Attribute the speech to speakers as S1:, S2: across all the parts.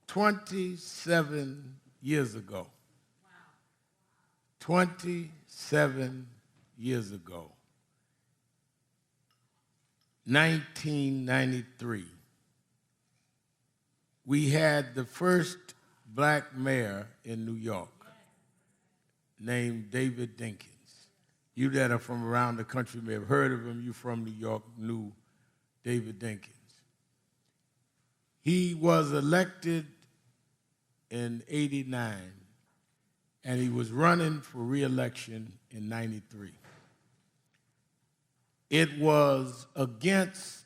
S1: 27 years ago. 27 years ago. 1993. We had the first black mayor in New York named David Dinkins. You that are from around the country may have heard of him. You from New York knew David Dinkins. He was elected in '89, and he was running for re-election in '93. It was against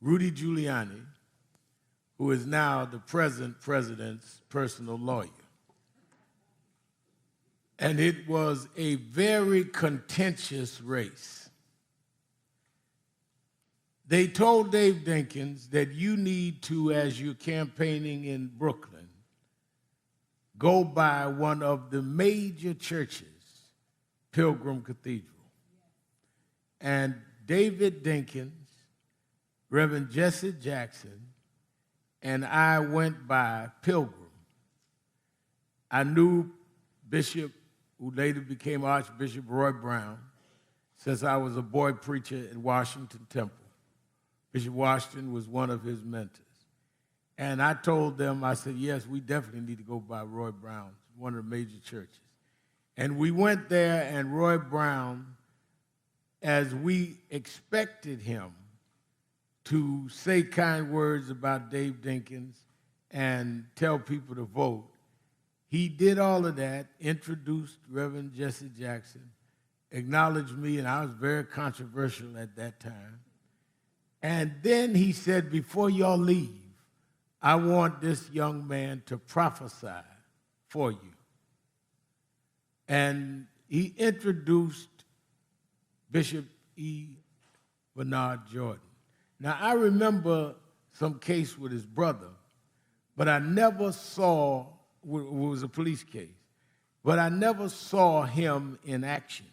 S1: Rudy Giuliani, who is now the present president's personal lawyer. And it was a very contentious race. They told Dave Dinkins that you need to, as you're campaigning in Brooklyn, go by one of the major churches, Pilgrim Cathedral. And David Dinkins, Reverend Jesse Jackson, and I went by Pilgrim. I knew Bishop, who later became Archbishop Roy Brown, since I was a boy preacher at Washington Temple. Bishop Washington was one of his mentors. And I told them, I said, yes, we definitely need to go by Roy Brown, one of the major churches. And we went there, and Roy Brown, as we expected him to say kind words about Dave Dinkins and tell people to vote, he did all of that, introduced Reverend Jesse Jackson, acknowledged me, and I was very controversial at that time. And then he said, before y'all leave, I want this young man to prophesy for you. And he introduced Bishop E. Bernard Jordan. Now, I remember some case with his brother, but I never saw, it was a police case, but I never saw him in action.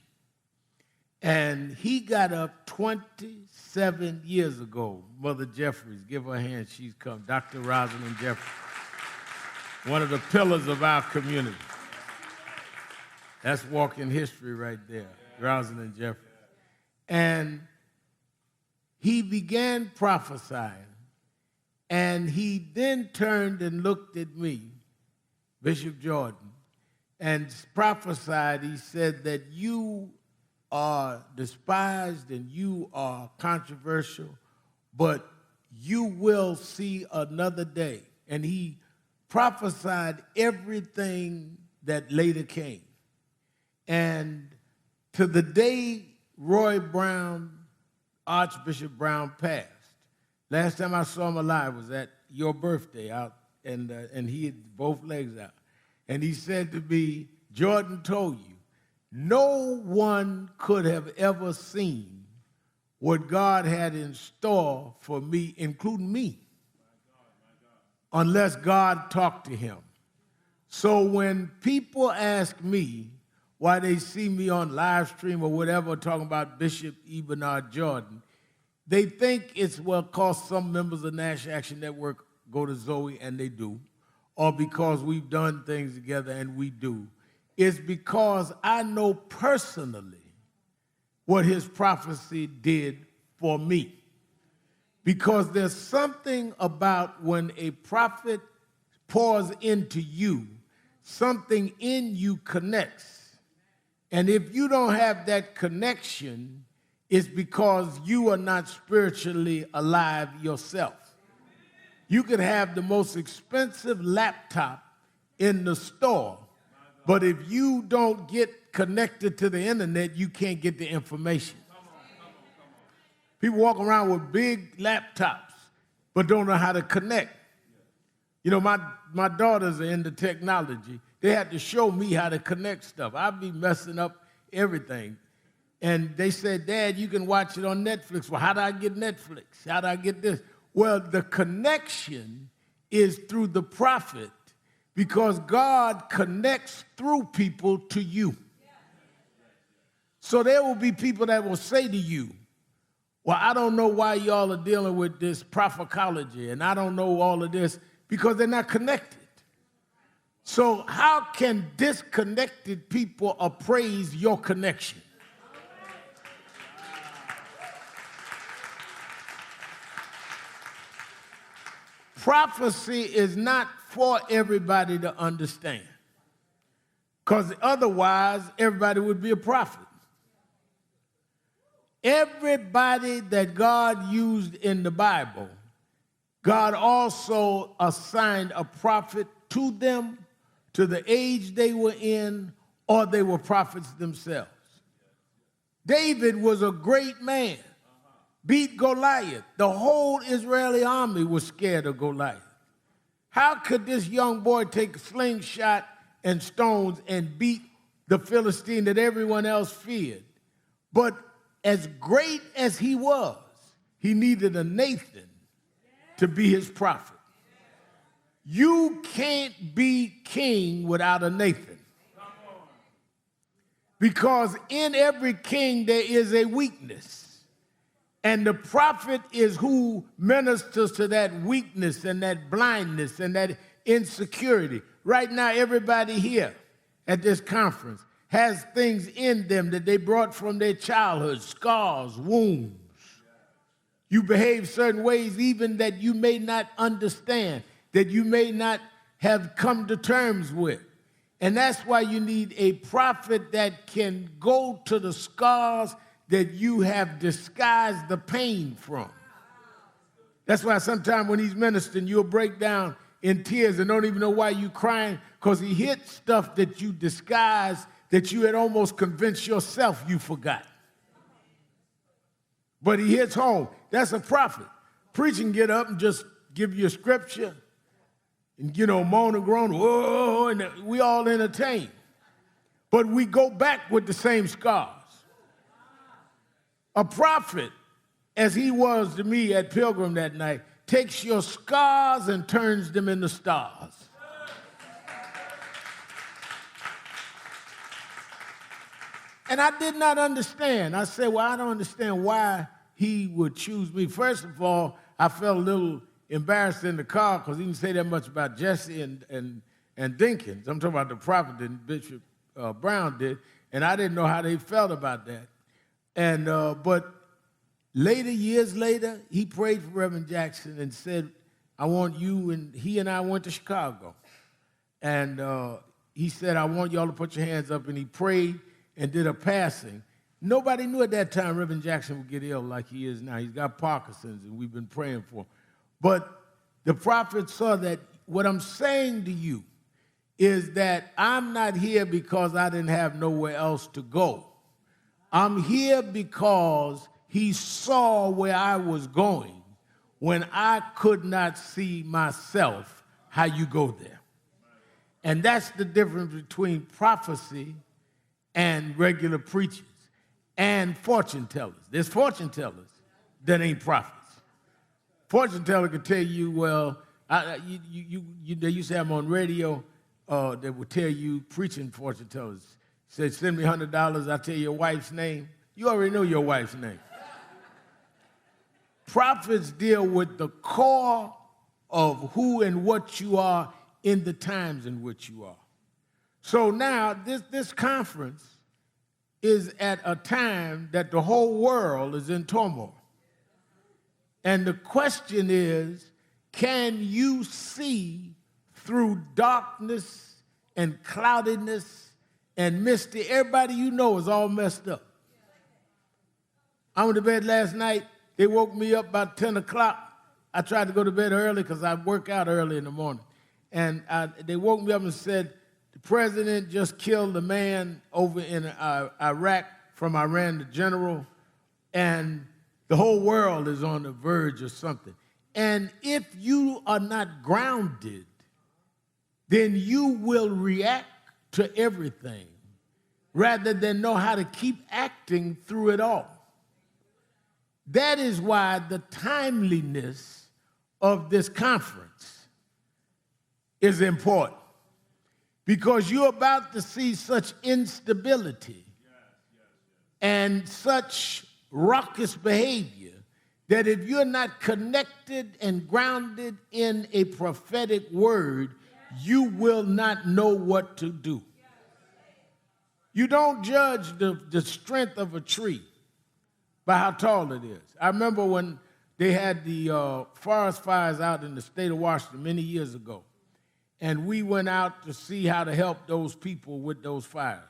S1: And he got up 27 years ago. Mother Jeffries, give her a hand, she's come. Dr. Rosalind Jeffries, one of the pillars of our community. That's walking history right there, Rosalind Jeffries. And he began prophesying, and he then turned and looked at me, Bishop Jordan, and prophesied. He said that you are despised and you are controversial, but you will see another day. And he prophesied everything that later came. And to the day Roy Brown, Archbishop Brown, passed, last time I saw him alive was at your birthday out, and he had both legs out. And he said to me, Jordan told you, no one could have ever seen what God had in store for me, including me, unless God talked to him. So when people ask me why they see me on live stream or whatever talking about Bishop E. Bernard Jordan, they think it's, well, because some members of National Action Network go to Zoe, and they do, or because we've done things together, and we do. It's because I know personally what his prophecy did for me. Because there's something about when a prophet pours into you, something in you connects. And if you don't have that connection, it's because you are not spiritually alive yourself. You could have the most expensive laptop in the store, but if you don't get connected to the internet, you can't get the information. People walk around with big laptops, but don't know how to connect. You know, my daughters are into technology. They had to show me how to connect stuff. I'd be messing up everything. And they said, Dad, you can watch it on Netflix. Well, how do I get Netflix? How do I get this? Well, the connection is through the prophet, because God connects through people to you. So there will be people that will say to you, well, I don't know why y'all are dealing with this prophecology, and I don't know all of this, because they're not connected. So how can disconnected people appraise your connection? Prophecy is not for everybody to understand, because otherwise everybody would be a prophet. Everybody that God used in the Bible, God also assigned a prophet to them, to the age they were in, or they were prophets themselves. David was a great man, beat Goliath. The whole Israeli army was scared of Goliath. How could this young boy take a slingshot and stones and beat the Philistine that everyone else feared? But as great as he was, he needed a Nathan to be his prophet. You can't be king without a Nathan. Because in every king there is a weakness. And the prophet is who ministers to that weakness and that blindness and that insecurity. Right now, everybody here at this conference has things in them that they brought from their childhood, scars, wounds. You behave certain ways even that you may not understand, that you may not have come to terms with. And that's why you need a prophet that can go to the scars that you have disguised the pain from. That's why sometimes when he's ministering, you'll break down in tears and don't even know why you're crying, because he hit stuff that you disguised, that you had almost convinced yourself you forgot. But he hits home. That's a prophet. Preaching, get up and just give you a scripture and, moan and groan, whoa, and we all entertain. But we go back with the same scars. A prophet, as he was to me at Pilgrim that night, takes your scars and turns them into stars. And I did not understand. I said, well, I don't understand why he would choose me. First of all, I felt a little embarrassed in the car because he didn't say that much about Jesse and Dinkins. I'm talking about the prophet that Bishop Brown did, and I didn't know how they felt about that. And but later, years later, he prayed for Reverend Jackson and said, I want you, and he and I went to Chicago. And he said, I want y'all to put your hands up, and he prayed and did a passing. Nobody knew at that time Reverend Jackson would get ill like he is now. He's got Parkinson's, and we've been praying for him. But the prophet saw that what I'm saying to you is that I'm not here because I didn't have nowhere else to go. I'm here because he saw where I was going when I could not see myself how you go there. And that's the difference between prophecy and regular preachers and fortune tellers. There's fortune tellers that ain't prophets. Fortune teller can tell you, well, they used to have them on radio that would tell you, preaching fortune tellers, said, send me $100, I'll tell your wife's name. You already know your wife's name. Prophets deal with the core of who and what you are in the times in which you are. So now this conference is at a time that the whole world is in turmoil. And the question is, can you see through darkness and cloudiness and misty? Everybody you know is all messed up. I went to bed last night. They woke me up about 10 o'clock. I tried to go to bed early because I work out early in the morning. And they woke me up and said, the president just killed a man over in Iraq from Iran, the general, and the whole world is on the verge of something. And if you are not grounded, then you will react to everything rather than know how to keep acting through it all. That is why the timeliness of this conference is important, because you're about to see such instability and such raucous behavior that if you're not connected and grounded in a prophetic word, you will not know what to do. You don't judge the strength of a tree by how tall it is. I remember when they had the forest fires out in the state of Washington many years ago, and we went out to see how to help those people with those fires.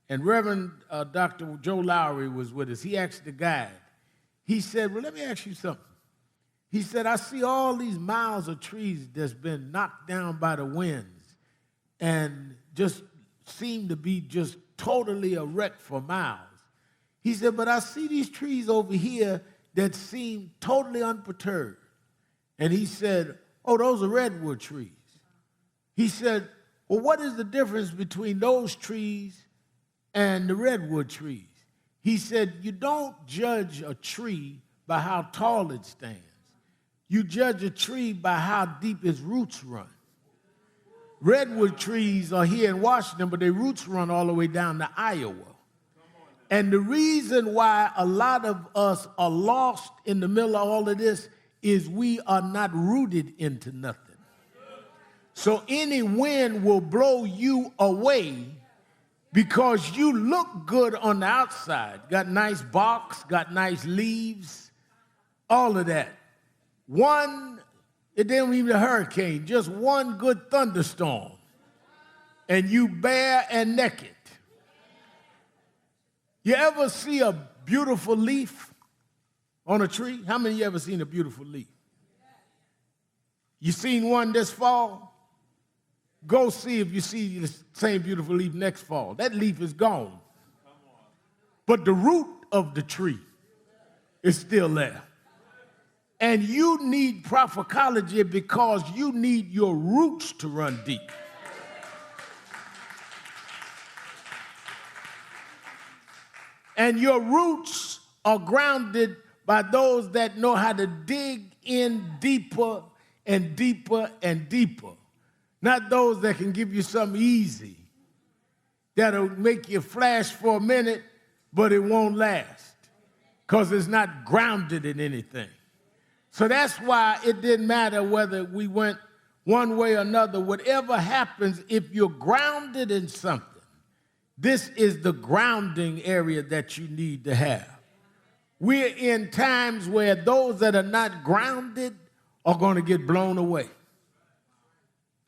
S1: And Reverend Dr. Joe Lowry was with us. He asked the guide, he said, well, let me ask you something. He said, I see all these miles of trees that's been knocked down by the winds and just seem to be just totally a wreck for miles. He said, but I see these trees over here that seem totally unperturbed. And he said, oh, those are redwood trees. He said, well, what is the difference between those trees and the redwood trees? He said, you don't judge a tree by how tall it stands. You judge a tree by how deep its roots run. Redwood trees are here in Washington, but their roots run all the way down to Iowa. And the reason why a lot of us are lost in the middle of all of this is we are not rooted into nothing. So any wind will blow you away because you look good on the outside. Got nice barks, got nice leaves, all of that. It didn't even a hurricane, just one good thunderstorm, and you bare and naked. You ever see a beautiful leaf on a tree? How many of you ever seen a beautiful leaf? You seen one this fall? Go see if you see the same beautiful leaf next fall. That leaf is gone. But the root of the tree is still there. And you need prophecology because you need your roots to run deep. And your roots are grounded by those that know how to dig in deeper and deeper and deeper. Not those that can give you something easy, that'll make you flash for a minute, but it won't last because it's not grounded in anything. So that's why it didn't matter whether we went one way or another. Whatever happens, if you're grounded in something, this is the grounding area that you need to have. We're in times where those that are not grounded are going to get blown away.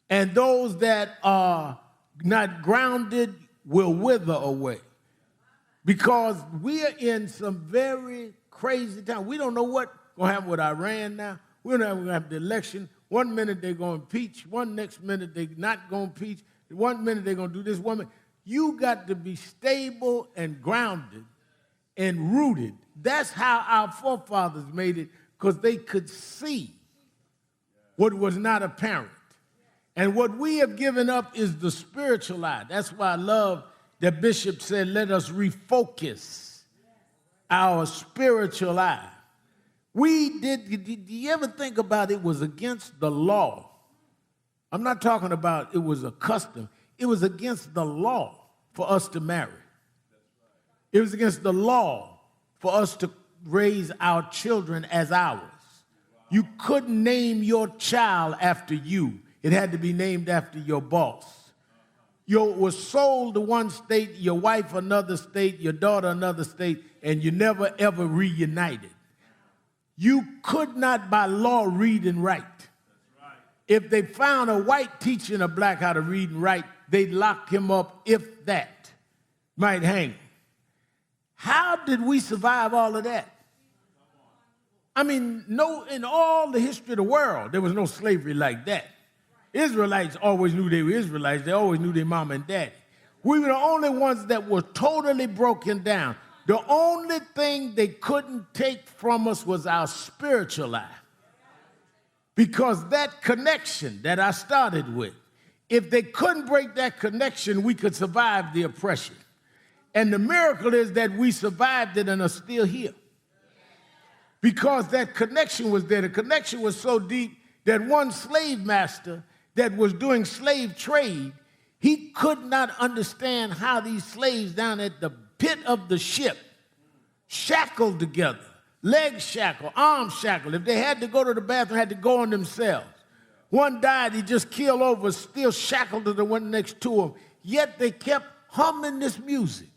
S1: And those that are not grounded will wither away. Because we are in some very crazy time. We don't know what's going to happen with Iran now. We don't know what's going to happen with the election. One minute they're going to impeach. One next minute they're not going to impeach. One minute they're going to do this. One minute. You got to be stable and grounded and rooted. That's how our forefathers made it, because they could see what was not apparent. And what we have given up is the spiritual eye. That's why I love that Bishop said, let us refocus our spiritual eye. Do you ever think about it was against the law? I'm not talking about it was a custom. It was against the law for us to marry. It was against the law for us to raise our children as ours. You couldn't name your child after you. It had to be named after your boss. You was sold to one state, your wife another state, your daughter another state, and you never ever reunited. You could not by law read and write. If they found a white teaching a black how to read and write, they'd lock him up, if that, might hang him. How did we survive all of that? I mean, in all the history of the world, there was no slavery like that. Israelites always knew they were Israelites. They always knew their mom and daddy. We were the only ones that were totally broken down. The only thing they couldn't take from us was our spiritual life. Because that connection that I started with, if they couldn't break that connection, we could survive the oppression. And the miracle is that we survived it and are still here. Because that connection was there. The connection was so deep that one slave master that was doing slave trade, he could not understand how these slaves down at the pit of the ship, shackled together, leg shackled, arm shackled. If they had to go to the bathroom, had to go on themselves. One died, he just keeled over, still shackled to the one next to him. Yet they kept humming this music.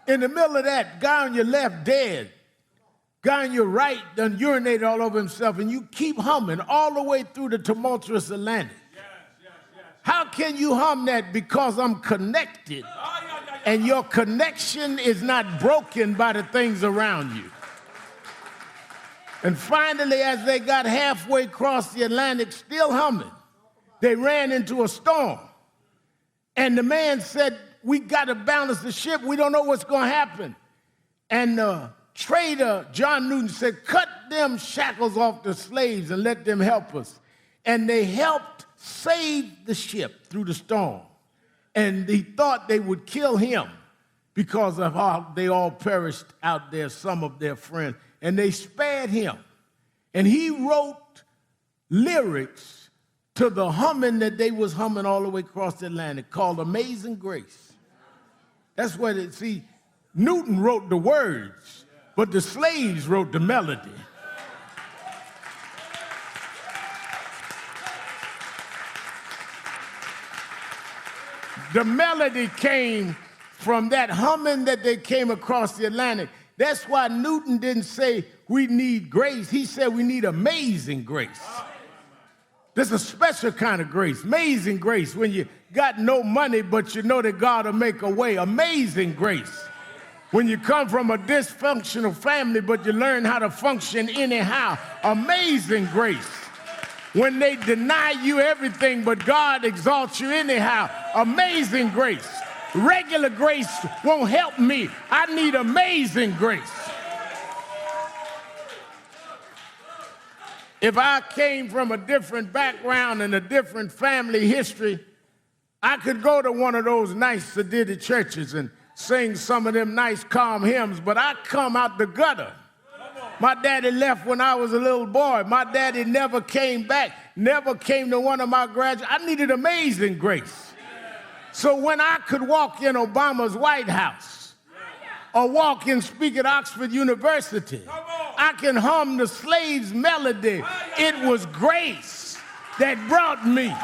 S1: In the middle of that, guy on your left dead. Guy on your right done urinated all over himself, and you keep humming all the way through the tumultuous Atlantic. How can you hum that? Because I'm connected, and your connection is not broken by the things around you. And finally, as they got halfway across the Atlantic, still humming, they ran into a storm. And the man said, we got to balance the ship. We don't know what's going to happen. And the trader, John Newton, said, cut them shackles off the slaves and let them help us. And they helped save the ship through the storm. And he thought they would kill him because of how they all perished out there, some of their friends. And they spared him. And he wrote lyrics to the humming that they was humming all the way across the Atlantic called Amazing Grace. That's what it, see, Newton wrote the words, but the slaves wrote the melody. The melody came from that humming that they came across the Atlantic. That's why Newton didn't say we need grace. He said we need amazing grace. There's a special kind of grace, amazing grace, when you got no money, but you know that God will make a way. Amazing grace. When you come from a dysfunctional family, but you learn how to function anyhow. Amazing grace. When they deny you everything, but God exalts you anyhow. Amazing grace. Regular grace won't help me. I need amazing grace. If I came from a different background and a different family history, I could go to one of those nice sedity churches and sing some of them nice, calm hymns, but I come out the gutter. My daddy left when I was a little boy. My daddy never came back, never came to one of my graduates. I needed amazing grace. So when I could walk in Obama's White House or walk and speak at Oxford University, I can hum the slave's melody. It was grace that brought me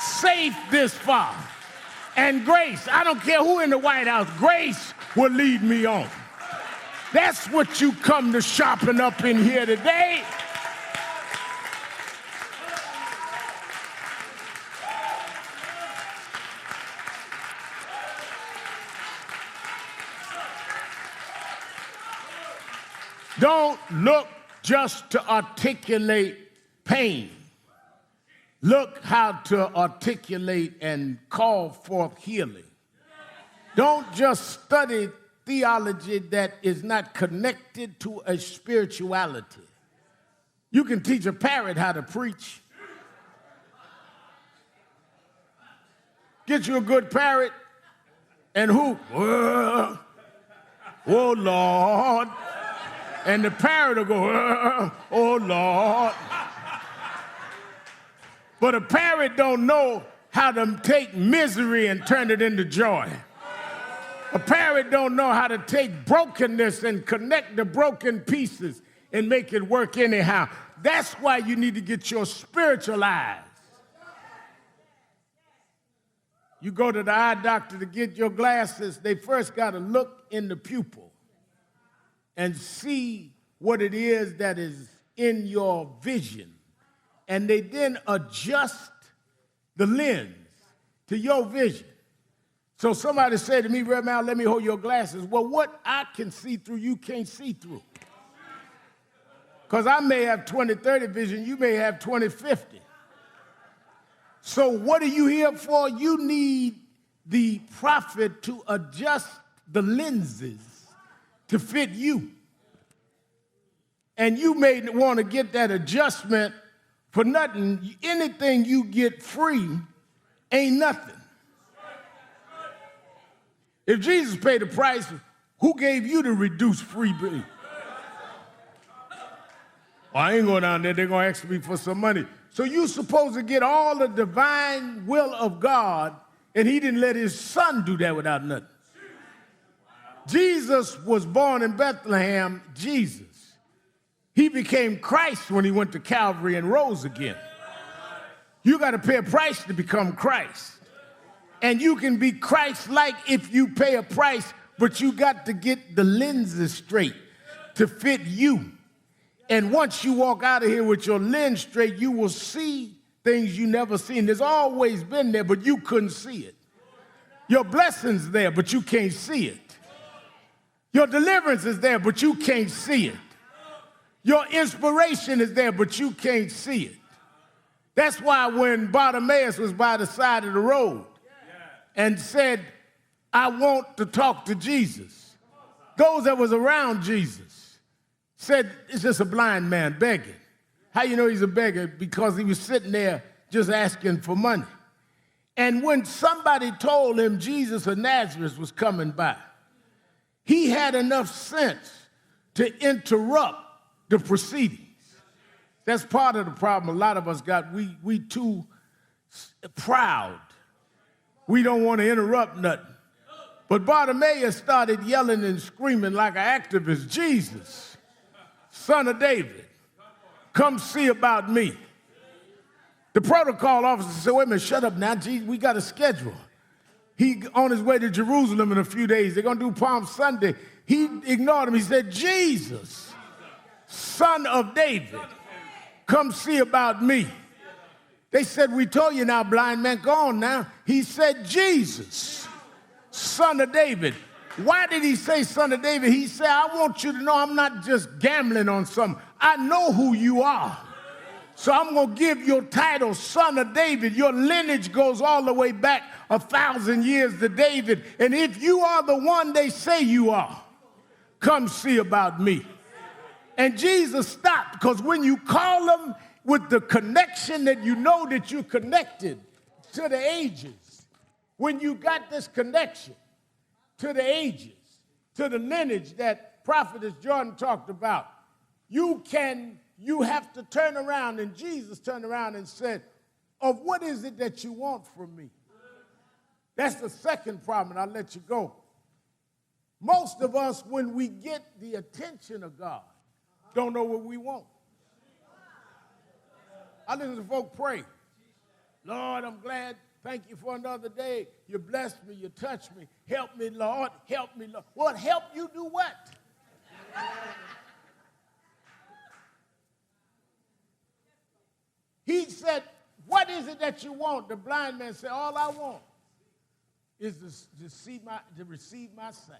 S1: safe this far. And grace, I don't care who in the White House, grace will lead me on. That's what you come to sharpen up in here today. Don't look just to articulate pain. Look how to articulate and call forth healing. Don't just study theology that is not connected to a spirituality. You can teach a parrot how to preach. Get you a good parrot and whoop, oh Lord. And the parrot will go, oh Lord. But a parrot don't know how to take misery and turn it into joy. A parrot don't know how to take brokenness and connect the broken pieces and make it work anyhow. That's why you need to get your spiritual eyes. You go to the eye doctor to get your glasses, they first got to look in the pupil and see what it is that is in your vision. And they then adjust the lens to your vision. So somebody said to me, Reverend Al, let me hold your glasses. Well, what I can see through, you can't see through. Because I may have 20/30 vision, you may have 20/50. So what are you here for? You need the prophet to adjust the lenses to fit you. And you may want to get that adjustment for nothing. Anything you get free ain't nothing. If Jesus paid the price, who gave you the reduced free bill? Well, I ain't going down there. They're going to ask me for some money. So you're supposed to get all the divine will of God, and he didn't let his son do that without nothing. Jesus Jesus was born in Bethlehem, Jesus. He became Christ when he went to Calvary and rose again. You got to pay a price to become Christ. And you can be Christ-like if you pay a price, but you got to get the lenses straight to fit you. And once you walk out of here with your lens straight, you will see things you never seen. There's always been there, but you couldn't see it. Your blessing's there, but you can't see it. Your deliverance is there, but you can't see it. Your inspiration is there, but you can't see it. That's why when Bartimaeus was by the side of the road and said, I want to talk to Jesus, those that was around Jesus said, it's just a blind man begging. How you know he's a beggar? Because he was sitting there just asking for money. And when somebody told him Jesus of Nazareth was coming by, he had enough sense to interrupt the proceedings. That's part of the problem a lot of us got. We too proud. We don't want to interrupt nothing. But Bartimaeus started yelling and screaming like an activist, Jesus, Son of David, come see about me. The protocol officer said, wait a minute, shut up now, Jesus, we got a schedule. He on his way to Jerusalem in a few days. They're going to do Palm Sunday. He ignored him. He said, Jesus, Son of David, come see about me. They said, we told you now, blind man, go on now. He said, Jesus, Son of David. Why did he say Son of David? He said, I want you to know I'm not just gambling on something. I know who you are. So I'm going to give your title, Son of David. Your lineage goes all the way back 1,000 years to David. And if you are the one they say you are, come see about me. And Jesus stopped, because when you call them with the connection that you know that you're connected to the ages, when you got this connection to the ages, to the lineage that Prophetess Jordan talked about, you have to turn around, and Jesus turned around and said, of what is it that you want from me? That's the second problem, and I'll let you go. Most of us, when we get the attention of God, don't know what we want. I listen to folk pray. Lord, I'm glad. Thank you for another day. You blessed me. You touched me. Help me, Lord. Help me, Lord. Well, help you do what? He said, what is it that you want? The blind man said, all I want is to receive my sight.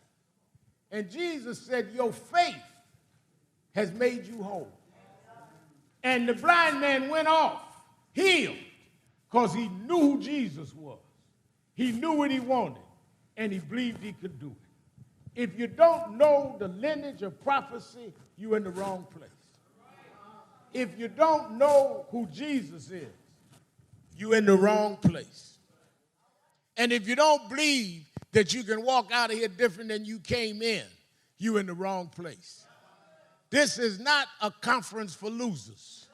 S1: And Jesus said, your faith has made you whole. And the blind man went off, healed, because he knew who Jesus was. He knew what he wanted, and he believed he could do it. If you don't know the lineage of prophecy, you're in the wrong place. If you don't know who Jesus is, you're in the wrong place. And if you don't believe that you can walk out of here different than you came in, you're in the wrong place. This is not a conference for losers.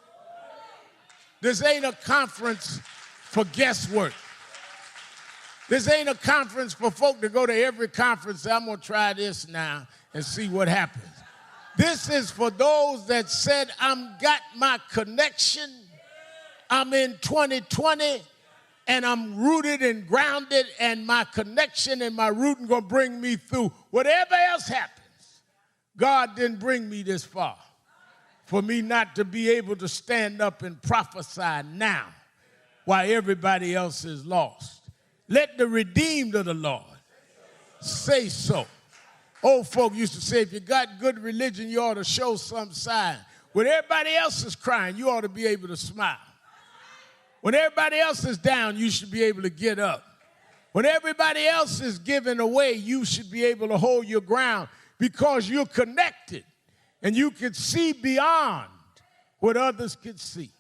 S1: This ain't a conference for guesswork. This ain't a conference for folk to go to every conference. I'm going to try this now and see what happens. This is for those that said, I'm got my connection. I'm in 2020, and I'm rooted and grounded, and my connection and my rooting going to bring me through. Whatever else happens, God didn't bring me this far for me not to be able to stand up and prophesy now while everybody else is lost. Let the redeemed of the Lord say so. Old folk used to say, if you got good religion, you ought to show some sign. When everybody else is crying, you ought to be able to smile. When everybody else is down, you should be able to get up. When everybody else is giving away, you should be able to hold your ground, because you're connected and you can see beyond what others can see.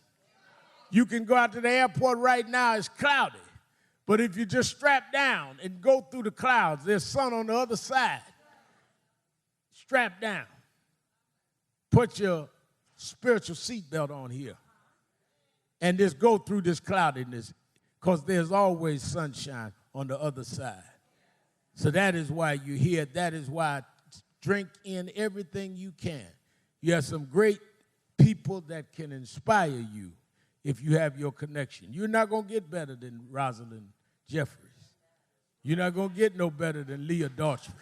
S1: You can go out to the airport right now, it's cloudy, but if you just strap down and go through the clouds, there's sun on the other side. Strap down. Put your spiritual seatbelt on here and just go through this cloudiness, because there's always sunshine on the other side. So that is why you're here. That is why drink in everything you can. You have some great people that can inspire you if you have your connection. You're not going to get better than Rosalind Jeffries. You're not going to get no better than Leah Daughtry.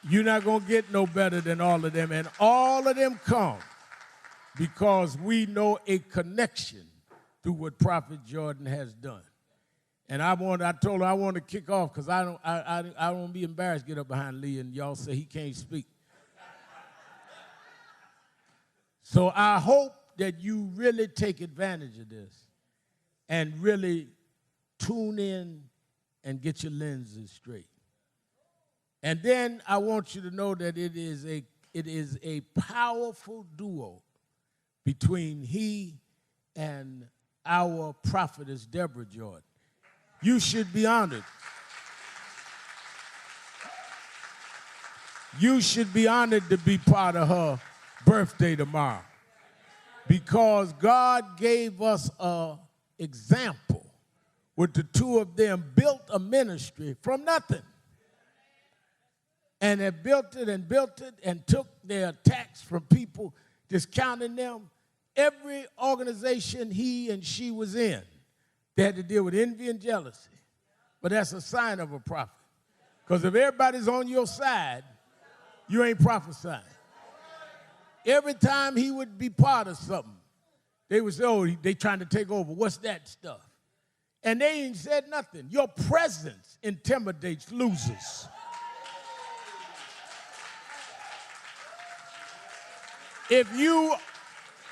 S1: You're not going to get no better than all of them. And all of them come because we know a connection through what Prophet Jordan has done. And I told her I want to kick off because I don't want to be embarrassed to get up behind Leah and y'all say he can't speak. So I hope that you really take advantage of this and really tune in and get your lenses straight. And then I want you to know that it is a powerful duo between he and our prophetess Deborah Jordan. You should be honored. You should be honored to be part of her birthday tomorrow because God gave us an example with the two of them built a ministry from nothing. And they built it and took their tax from people, discounting them. Every organization he and she was in, they had to deal with envy and jealousy. But that's a sign of a prophet. Because if everybody's on your side, you ain't prophesying. Every time he would be part of something, they would say, oh, they trying to take over. What's that stuff? And they ain't said nothing. Your presence intimidates losers. If you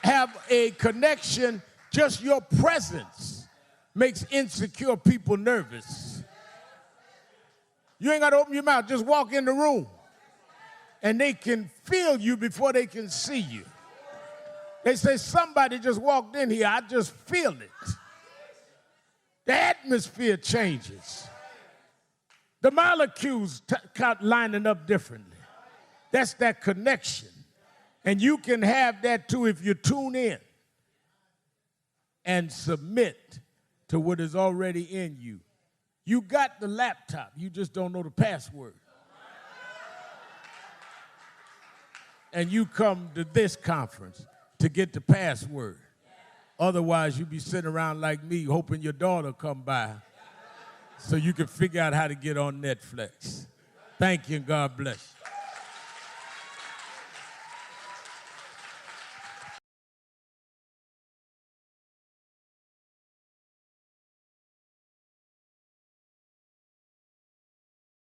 S1: have a connection, just your presence makes insecure people nervous. You ain't got to open your mouth. Just walk in the room. And they can feel you before they can see you. They say, somebody just walked in here. I just feel it. The atmosphere changes. The molecules lining up differently. That's that connection. And you can have that too if you tune in and submit to what is already in you. You got the laptop, you just don't know the password. And you come to this conference to get the password. Otherwise, you'd be sitting around like me hoping your daughter come by so you can figure out how to get on Netflix. Thank you and God bless you.